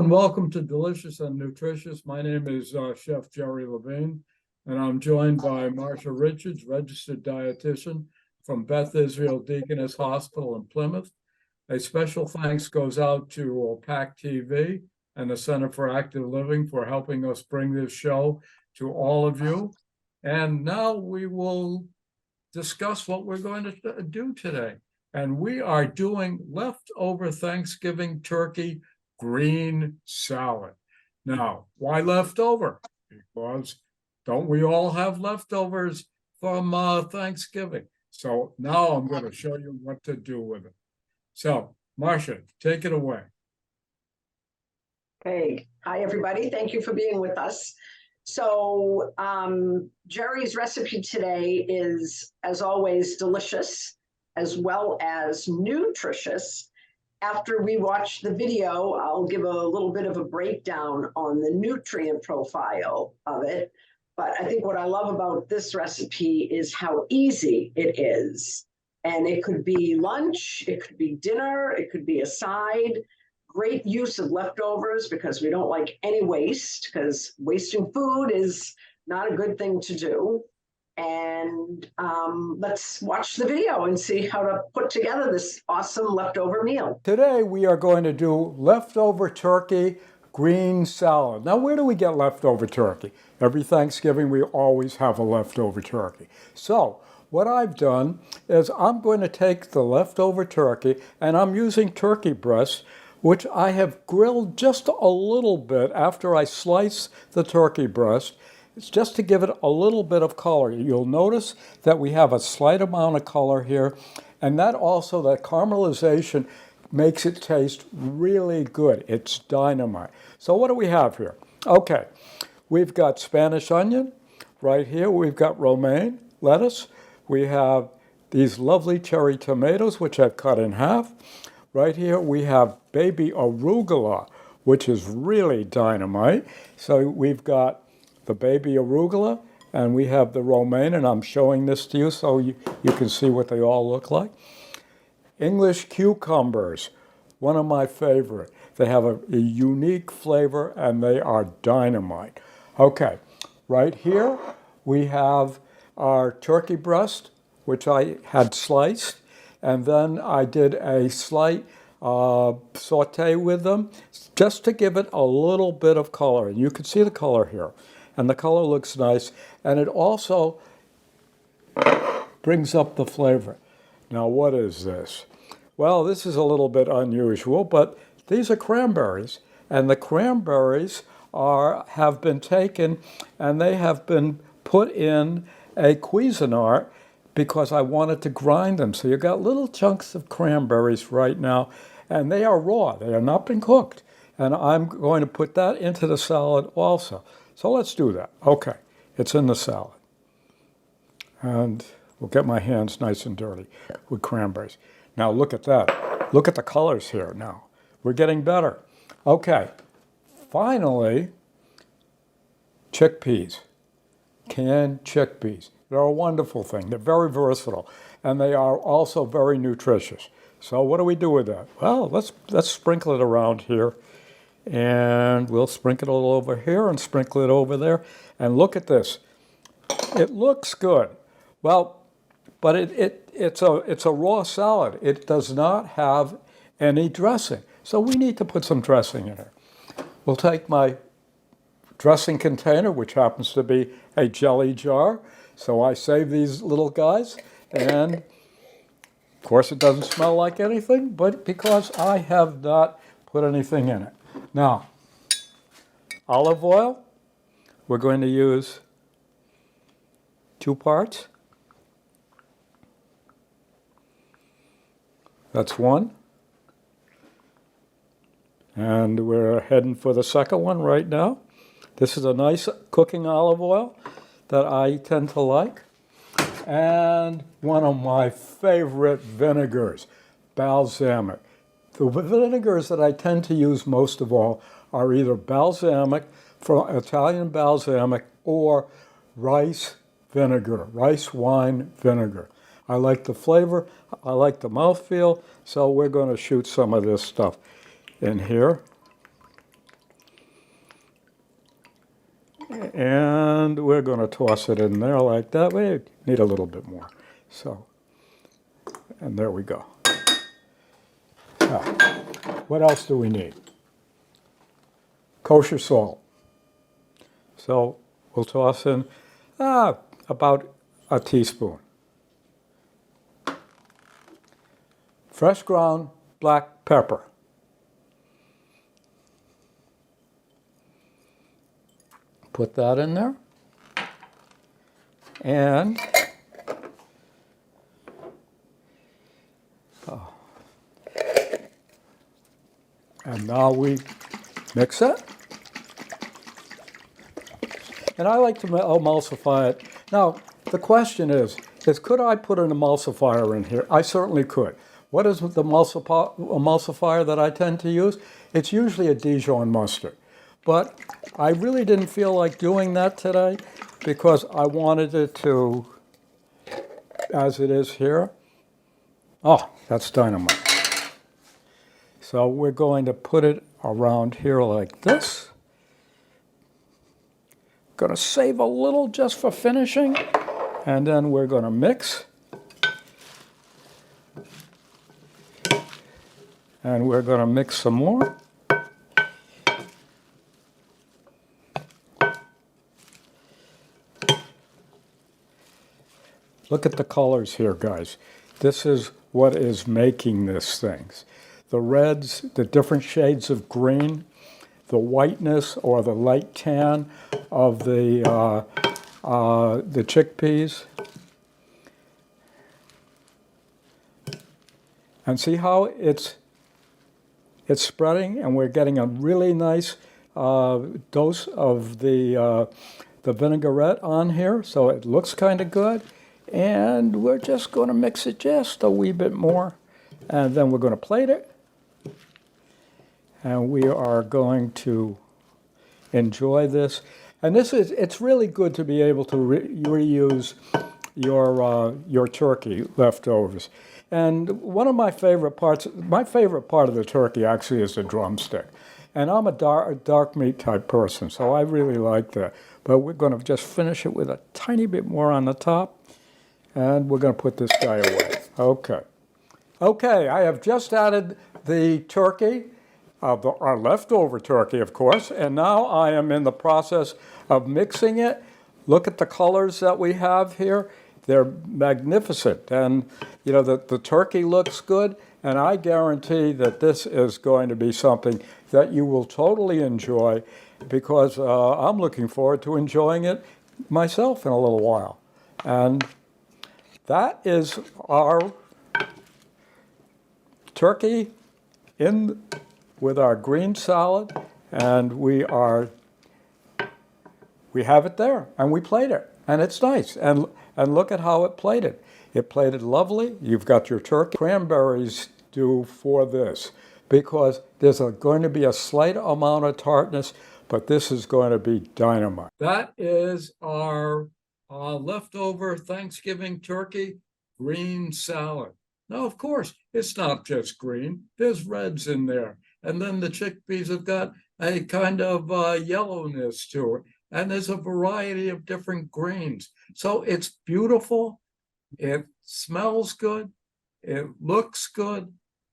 and welcome to Delicious and Nutritious. My name is Chef Jerry Levine, and I'm joined by Marcia Richards, registered dietitian from Beth Israel Deaconess Hospital in Plymouth. A special thanks goes out to PAC TV and the Center for Active Living for helping us bring this show to all of you. And now we will discuss what we're going to do today. And we are doing leftover Thanksgiving turkey green salad. Now, why leftover? Because don't we all have leftovers from Thanksgiving? So now I'm going to show you what to do with it. So, Marcia, take it away. Okay. Hi, everybody. Thank you for being with us. So Jerry's recipe today is, as always, delicious, as well as nutritious. After we watch the video, I'll give a little bit of a breakdown on the nutrient profile of it. But I think what I love about this recipe is how easy it is. And it could be lunch, it could be dinner, it could be a side. Great use of leftovers because we don't like any waste, because wasting food is not a good thing to do. And let's watch the video and see how to put together this awesome leftover meal. Today we are going to do leftover turkey green salad. Now, where do we get leftover turkey? Every Thanksgiving we always have a leftover turkey. So what I've done is I'm going to take the leftover turkey, and I'm using turkey breasts, which I have grilled just a little bit after I slice the turkey breast. It's just to give it a little bit of color. You'll notice that we have a slight amount of color here, and that also, that caramelization makes it taste really good. It's dynamite. So what do we have here? Okay, we've got Spanish onion. Right here we've got romaine lettuce. We have these lovely cherry tomatoes, which I've cut in half. Right here we have baby arugula, which is really dynamite. So we've got the baby arugula, and we have the romaine, and I'm showing this to you so you can see what they all look like. English cucumbers, one of my favorite. They have a unique flavor, and they are dynamite. Okay, right here we have our turkey breast, which I had sliced, and then I did a slight saute with them just to give it a little bit of color. And you can see the color here. And the color looks nice. And it also brings up the flavor. Now, what is this? Well, this is a little bit unusual, but these are cranberries. And the cranberries have been taken and they have been put in a Cuisinart because I wanted to grind them. So you've got little chunks of cranberries right now, and they are raw. They have not been cooked. And I'm going to put that into the salad also. So let's do that. Okay, it's in the salad. And we'll get my hands nice and dirty with cranberries. Now look at that. Look at the colors here now. We're getting better. Okay, finally, chickpeas. Canned chickpeas. They're a wonderful thing. They're very versatile, and they are also very nutritious. So what do we do with that? Well, let's sprinkle it around here, and we'll sprinkle it all over here and sprinkle it over there. And look at this. It looks good. Well, but it's a raw salad. It does not have any dressing. So we need to put some dressing in it. We'll take my dressing container, which happens to be a jelly jar. So I save these little guys, and of course it doesn't smell like anything, but because I have not put anything in it. Now, olive oil, we're going to use 2 parts. That's 1. And we're heading for the second one right now. This is a nice cooking olive oil that I tend to like. And one of my favorite vinegars, balsamic. The vinegars that I tend to use most of all are either balsamic, from Italian balsamic, or rice vinegar, rice wine vinegar. I like the flavor, I like the mouthfeel, so we're going to shoot some of this stuff in here. And we're going to toss it in there like that. We need a little bit more. So, and there we go. Now, what else do we need? Kosher salt. So we'll toss in about a teaspoon. Fresh ground black pepper. Put that in there. And now we mix it. And I like to emulsify it. Now, the question is could I put an emulsifier in here? I certainly could. What is the emulsifier that I tend to use? It's usually a Dijon mustard. But I really didn't feel like doing that today because I wanted it to, as it is here. Oh, that's dynamite. So we're going to put it around here like this. Going to save a little just for finishing, and then we're going to mix. And we're going to mix some more. Look at the colors here, guys. This is what is making this thing. The reds, the different shades of green, the whiteness or the light tan of the chickpeas. And see how it's spreading, and we're getting a really nice dose of the vinaigrette on here, so it looks kind of good. And we're just going to mix it just a wee bit more, and then we're going to plate it. And we are going to enjoy this. And it's really good to be able to reuse your turkey leftovers. And one of my favorite part of the turkey actually is the drumstick. And I'm a dark meat type person, so I really like that. But we're going to just finish it with a tiny bit more on the top. And we're going to put this guy away. Okay. Okay, I have just added the turkey, our leftover turkey, of course, and now I am in the process of mixing it. Look at the colors that we have here. They're magnificent, and you know the turkey looks good, and I guarantee that this is going to be something that you will totally enjoy because I'm looking forward to enjoying it myself in a little while. And that is our turkey in with our green salad, and we have it there, and we plate it, and it's nice. And look at how it plated. It plated lovely. You've got your turkey. Cranberries do for this because there's going to be a slight amount of tartness, but this is going to be dynamite. That is our leftover Thanksgiving turkey green salad. Now, of course, it's not just green. There's reds in there. And then the chickpeas have got a kind of yellowness to it. And there's a variety of different greens. So it's beautiful. It smells good. It looks good.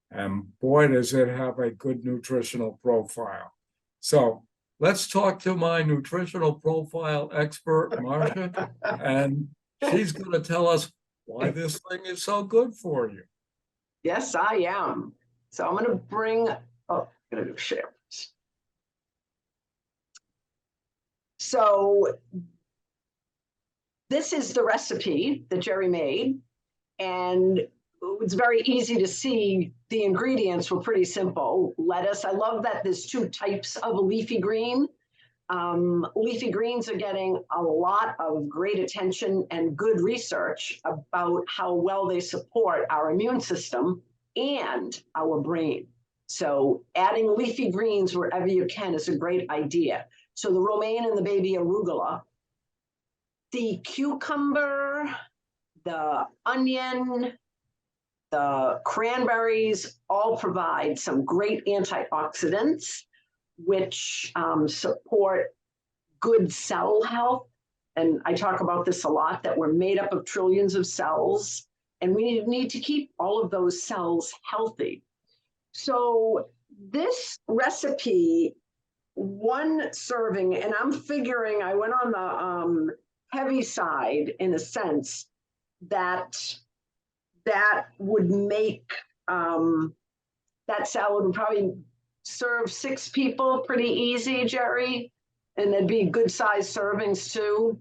And boy, does it have a good nutritional profile. So let's talk to my nutritional profile expert, Marcia, and she's going to tell us why this thing is so good for you. Yes, I am. So I'm going to bring, I'm going to do share. So this is the recipe that Jerry made, and it's very easy to see the ingredients were pretty simple. Lettuce. I love that there's two types of leafy green. Leafy greens are getting a lot of great attention and good research about how well they support our immune system and our brain. So adding leafy greens wherever you can is a great idea. So the romaine and the baby arugula, the cucumber, the onion, the cranberries all provide some great antioxidants, which support good cell health. And I talk about this a lot, that we're made up of trillions of cells, and we need to keep all of those cells healthy. So this recipe, one serving, and I'm figuring I went on the heavy side in a sense, that would make that salad would probably serve 6 people pretty easy, Jerry, and there'd be good sized servings too.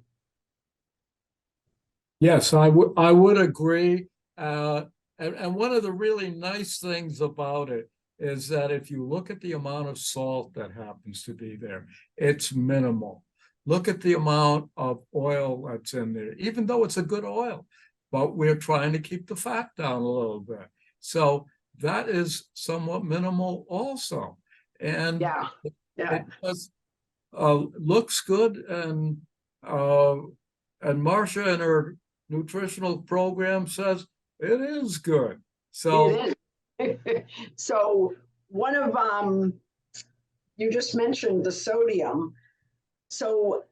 Yes, I would agree. And one of the really nice things about it is that if you look at the amount of salt that happens to be there, it's minimal. Look at the amount of oil that's in there, even though it's a good oil, but we're trying to keep the fat down a little bit. So that is somewhat minimal also. And Yeah, yeah. it just looks good. And Marcia in her nutritional program says it is good. So It is. So one of you just mentioned the sodium. So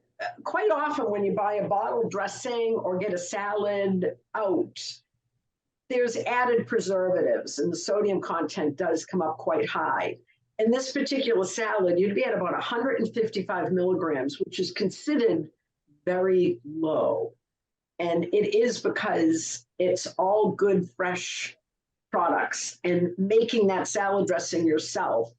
quite often when you buy a bottle dressing or get a salad out, there's added preservatives, and the sodium content does come up quite high. In this particular salad, you'd be at about 155 milligrams, which is considered very low. And it is because it's all good, fresh products, and making that salad dressing yourself.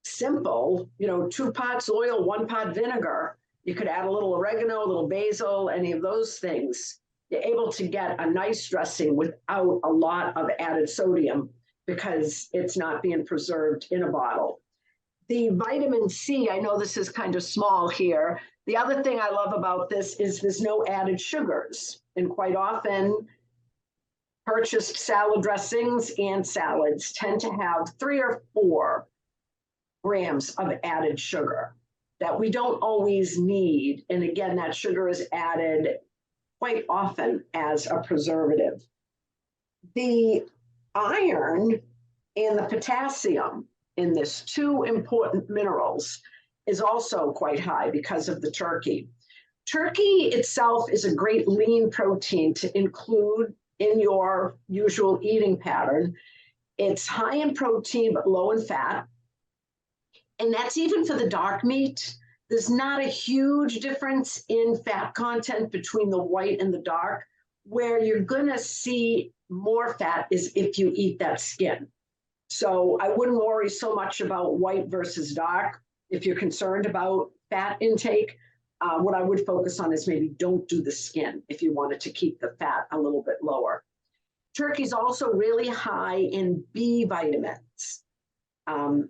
Simple, 2 pots oil, 1 pot vinegar. You could add a little oregano, a little basil, any of those things. You're able to get a nice dressing without a lot of added sodium because it's not being preserved in a bottle. The vitamin C, I know this is kind of small here. The other thing I love about this is there's no added sugars. And quite often, purchased salad dressings and salads tend to have 3 or 4 grams of added sugar that we don't always need. And again, that sugar is added quite often as a preservative. The iron and the potassium in this, 2 important minerals, is also quite high because of the turkey. Turkey itself is a great lean protein to include in your usual eating pattern. It's high in protein but low in fat. And that's even for the dark meat. There's not a huge difference in fat content between the white and the dark. Where you're going to see more fat is if you eat that skin. So I wouldn't worry so much about white versus dark. If you're concerned about fat intake, what I would focus on is maybe don't do the skin if you wanted to keep the fat a little bit lower. Turkey's also really high in B vitamins.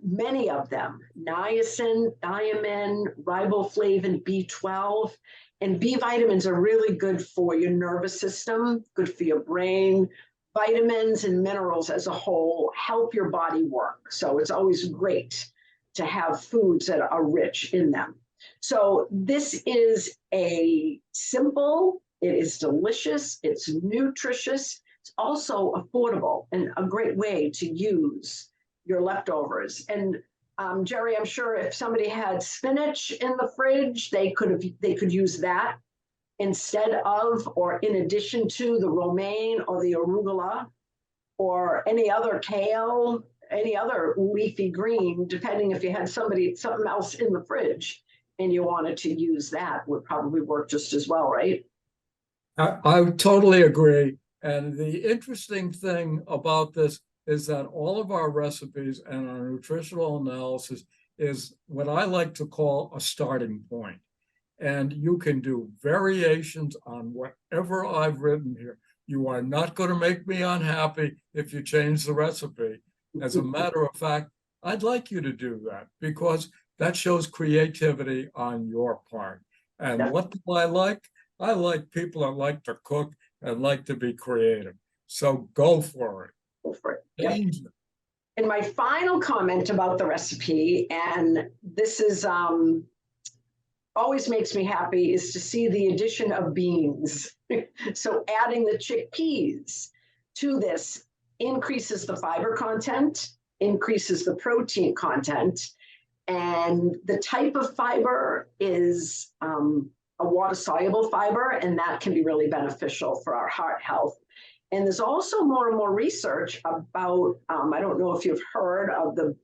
Many of them, niacin, thiamine, riboflavin, B12, and B vitamins are really good for your nervous system, good for your brain. Vitamins and minerals as a whole help your body work. So it's always great to have foods that are rich in them. So this is a simple, it is delicious, it's nutritious, it's also affordable and a great way to use your leftovers. And Jerry, I'm sure if somebody had spinach in the fridge, they could use that instead of or in addition to the romaine or the arugula or any other kale, any other leafy green, depending if you had something else in the fridge and you wanted to use that, would probably work just as well, right? I totally agree. And the interesting thing about this is that all of our recipes and our nutritional analysis is what I like to call a starting point. And you can do variations on whatever I've written here. You are not going to make me unhappy if you change the recipe. As a matter of fact, I'd like you to do that because that shows creativity on your part. And what do I like? I like people that like to cook and like to be creative. So go for it. Go for it. Yep. And my final comment about the recipe, and this is always makes me happy, is to see the addition of beans. So adding the chickpeas to this increases the fiber content, increases the protein content, And the type of fiber is a water-soluble fiber, and that can be really beneficial for our heart health. And there's also more and more research about, I don't know if you've heard of the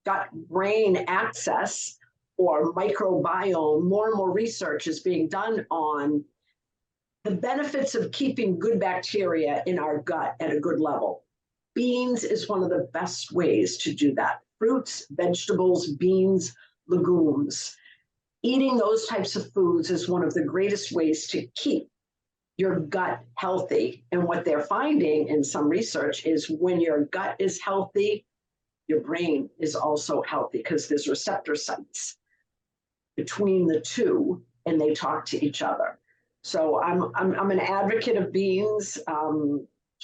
gut-brain axis or microbiome. More and more research is being done on the benefits of keeping good bacteria in our gut at a good level. Beans is one of the best ways to do that. Fruits, vegetables, beans, legumes. Eating those types of foods is one of the greatest ways to keep your gut healthy. And what they're finding in some research is when your gut is healthy, your brain is also healthy because there's receptor sites between the two and they talk to each other. So I'm an advocate of beans,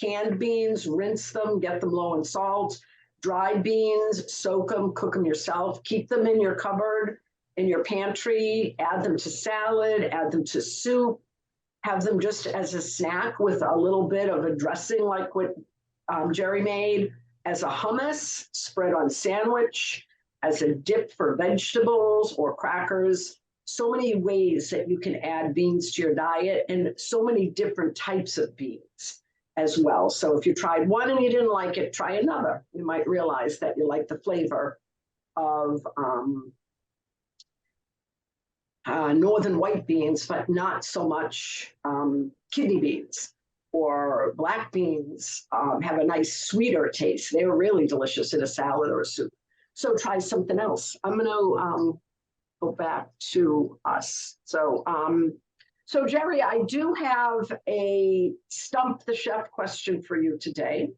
canned beans, rinse them, get them low in salt. Dried beans, soak them, cook them yourself, keep them in your cupboard, in your pantry, add them to salad, add them to soup, have them just as a snack with a little bit of a dressing like what Jerry made, as a hummus, spread on sandwich, as a dip for vegetables or crackers. So many ways that you can add beans to your diet and so many different types of beans as well. So if you tried one and you didn't like it, try another. You might realize that you like the flavor of northern white beans, but not so much kidney beans or black beans have a nice sweeter taste. They were really delicious in a salad or a soup. So try something else. I'm gonna go back to us. So Jerry, I do have a stump the chef question for you today.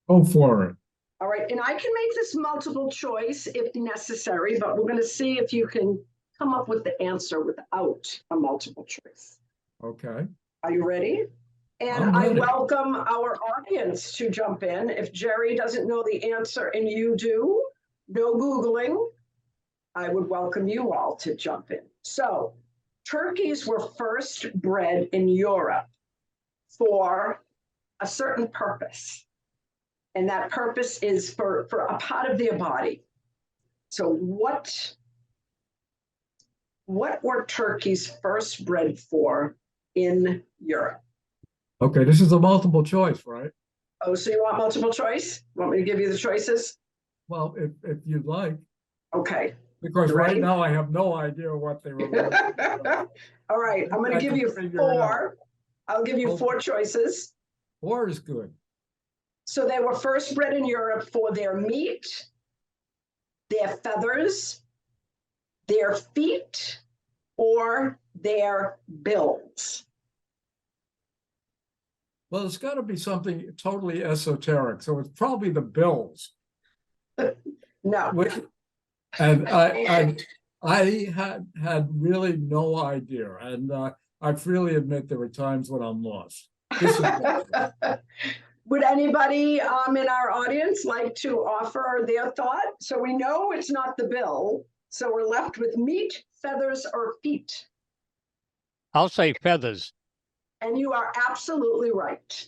Go for it. All right, and I can make this multiple choice if necessary, but we're gonna see if you can come up with the answer without a multiple choice. Okay. Are you ready? And I welcome our audience to jump in. If Jerry doesn't know the answer and you do, no Googling, I would welcome you all to jump in. So, turkeys were first bred in Europe for a certain purpose. And that purpose is for a part of their body. So what were turkeys first bred for in Europe? Okay, this is a multiple choice, right? Oh, so you want multiple choice? Want me to give you the choices? Well, if you'd like. Okay. Because right now I have no idea what they were. All right, I'm going to give you four. I'll give you four choices. Four is good. So they were first bred in Europe for their meat, their feathers, their feet, or their bills. Well, it's got to be something totally esoteric. So it's probably the bills. No. And I had really no idea. And I freely admit there were times when I'm lost. Would anybody in our audience like to offer their thought? So we know it's not the bill. So we're left with meat, feathers, or feet. I'll say feathers. And you are absolutely right.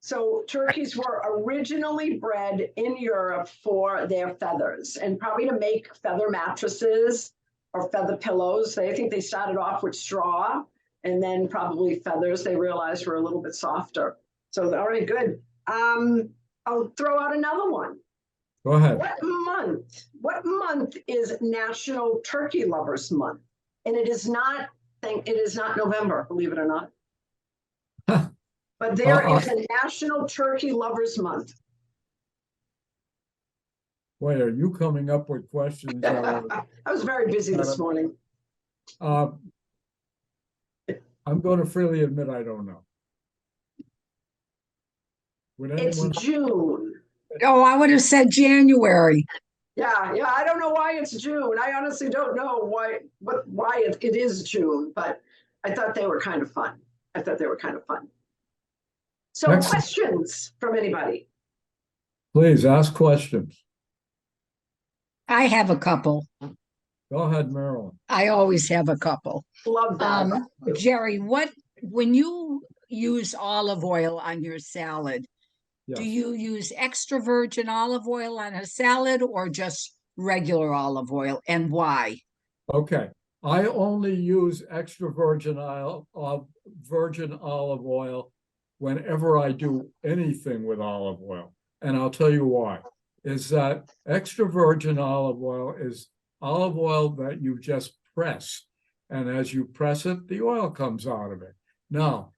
So turkeys were originally bred in Europe for their feathers and probably to make feather mattresses or feather pillows. I think they started off with straw and then probably feathers they realized were a little bit softer. So all right, good. I'll throw out another one. Go ahead. What month is National Turkey Lovers Month? And it is not November, believe it or not. But there is a National Turkey Lovers Month. Wait, are you coming up with questions? I was very busy this morning. I'm going to freely admit I don't know. It's June. Oh, I would have said January. Yeah, I don't know why it's June. I honestly don't know why it is June, but I thought they were kind of fun. So excellent. Questions from anybody? Please ask questions. I have a couple. Go ahead, Marilyn. I always have a couple. Love that. Jerry, when you use olive oil on your salad, yes. Do you use extra virgin olive oil on a salad or just regular olive oil and why? Okay, I only use extra virgin olive oil whenever I do anything with olive oil. And I'll tell you why. Is that extra virgin olive oil is olive oil that you just press. And as you press it, the oil comes out of it. Now,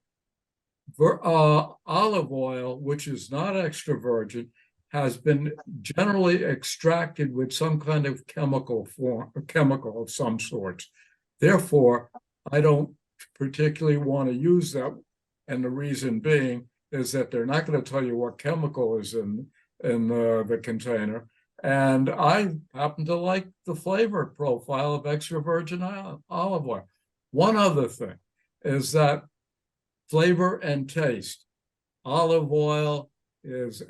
olive oil, which is not extra virgin, has been generally extracted with some kind of chemical of some sort. Therefore, I don't particularly want to use that. And the reason being is that they're not going to tell you what chemical is in the container. And I happen to like the flavor profile of extra virgin olive oil. One other thing is that flavor and taste. Olive oil is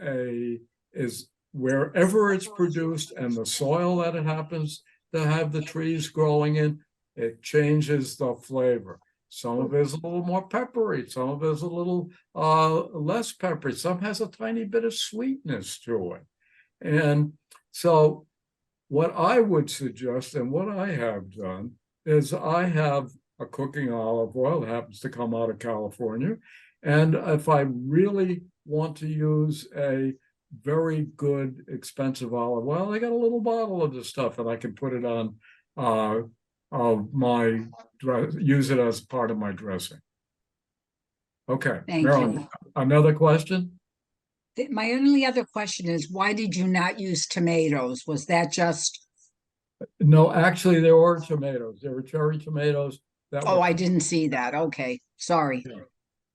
wherever it's produced and the soil that it happens to have the trees growing in, it changes the flavor. Some of it is a little more peppery, some of it is a little less peppery, some has a tiny bit of sweetness to it. And so what I would suggest and what I have done is I have a cooking olive oil that happens to come out of California. And if I really want to use a very good, expensive olive oil, I got a little bottle of this stuff and I can put it on my dress, use it as part of my dressing. Okay, Thank Marilyn, you. another question? My only other question is, why did you not use tomatoes? Was that just, No, actually, there were tomatoes. There were cherry tomatoes that oh, were. I didn't see that. Okay, sorry.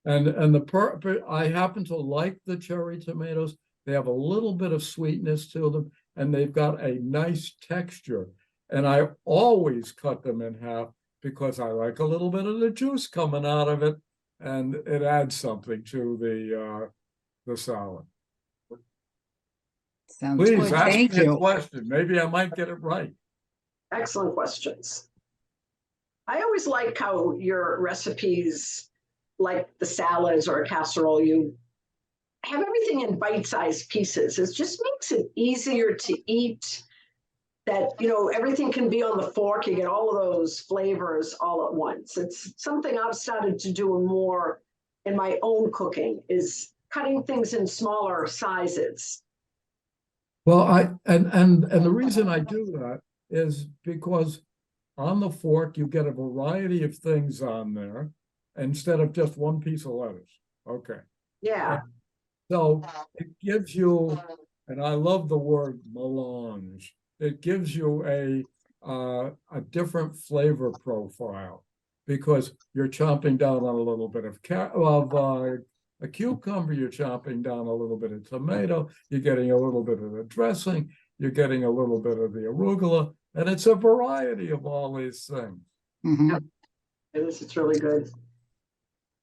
And I happen to like the cherry tomatoes. They have a little bit of sweetness to them, and they've got a nice texture. And I always cut them in half because I like a little bit of the juice coming out of it, and it adds something to the salad. Sounds Please good. ask Thank me a you. question. Maybe I might get it right. Excellent questions. I always like how your recipes, like the salads or a casserole, you have everything in bite-sized pieces. It just makes it easier to eat. That, you know, everything can be on the fork. You get all of those flavors all at once. It's something I've started to do more in my own cooking, is cutting things in smaller sizes. Well, and the reason I do that is because on the fork you get a variety of things on there instead of just one piece of lettuce. Okay. Yeah. So it gives you, and I love the word melange. It gives you a different flavor profile because you're chomping down on a little bit of a cucumber, you're chopping down a little bit of tomato, you're getting a little bit of the dressing, you're getting a little bit of the arugula, and it's a variety of all these things. Mhm. It's really good.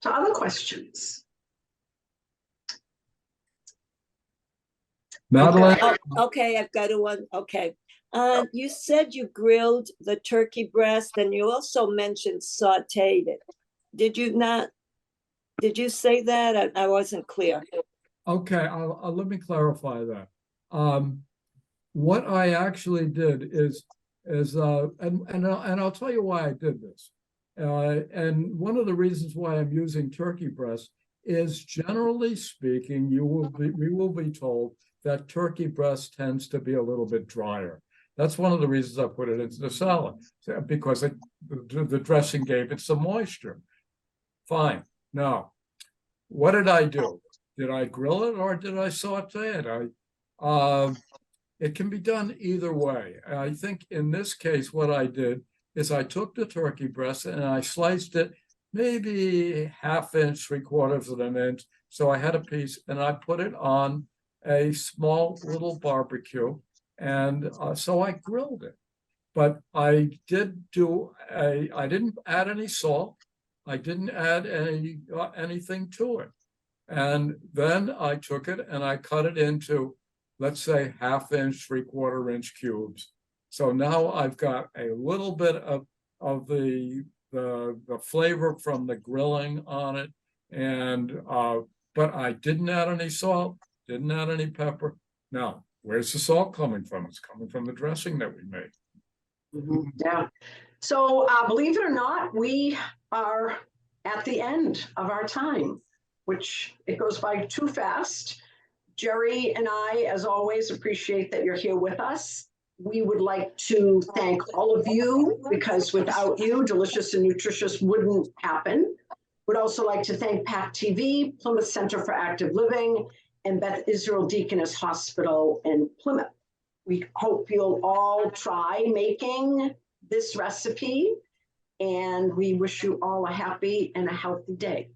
So other questions? Madeline? Okay, I've got one. Okay. You said you grilled the turkey breast and you also mentioned sauteed it. Did you not? Did you say that? I wasn't clear. Okay, let me clarify that. What I actually did is and I'll tell you why I did this. And one of the reasons why I'm using turkey breast is, generally speaking, we will be told that turkey breast tends to be a little bit drier. That's one of the reasons I put it into the salad, because the dressing gave it some moisture. Fine. Now, what did I do? Did I grill it or did I saute it? It can be done either way. I think in this case, what I did is I took the turkey breast and I sliced it maybe ½ inch, 3/4 of an inch. So I had a piece and I put it on a small little barbecue. And so I grilled it. But I didn't add any salt. I didn't add anything to it. And then I took it and I cut it into, let's say, ½ inch, 3/4 inch cubes. So now I've got a little bit of the flavor from the grilling on it. And but I didn't add any salt, didn't add any pepper. Now, Where's the salt coming from? It's coming from the dressing that we made. Yeah. So believe it or not, we are at the end of our time, which it goes by too fast. Jerry and I, as always, appreciate that you're here with us. We would like to thank all of you because without you, Delicious and Nutritious wouldn't happen. Would also like to thank PAC TV, Plymouth Center for Active Living, and Beth Israel Deaconess Hospital in Plymouth. We hope you'll all try making this recipe, and we wish you all a happy and a healthy day.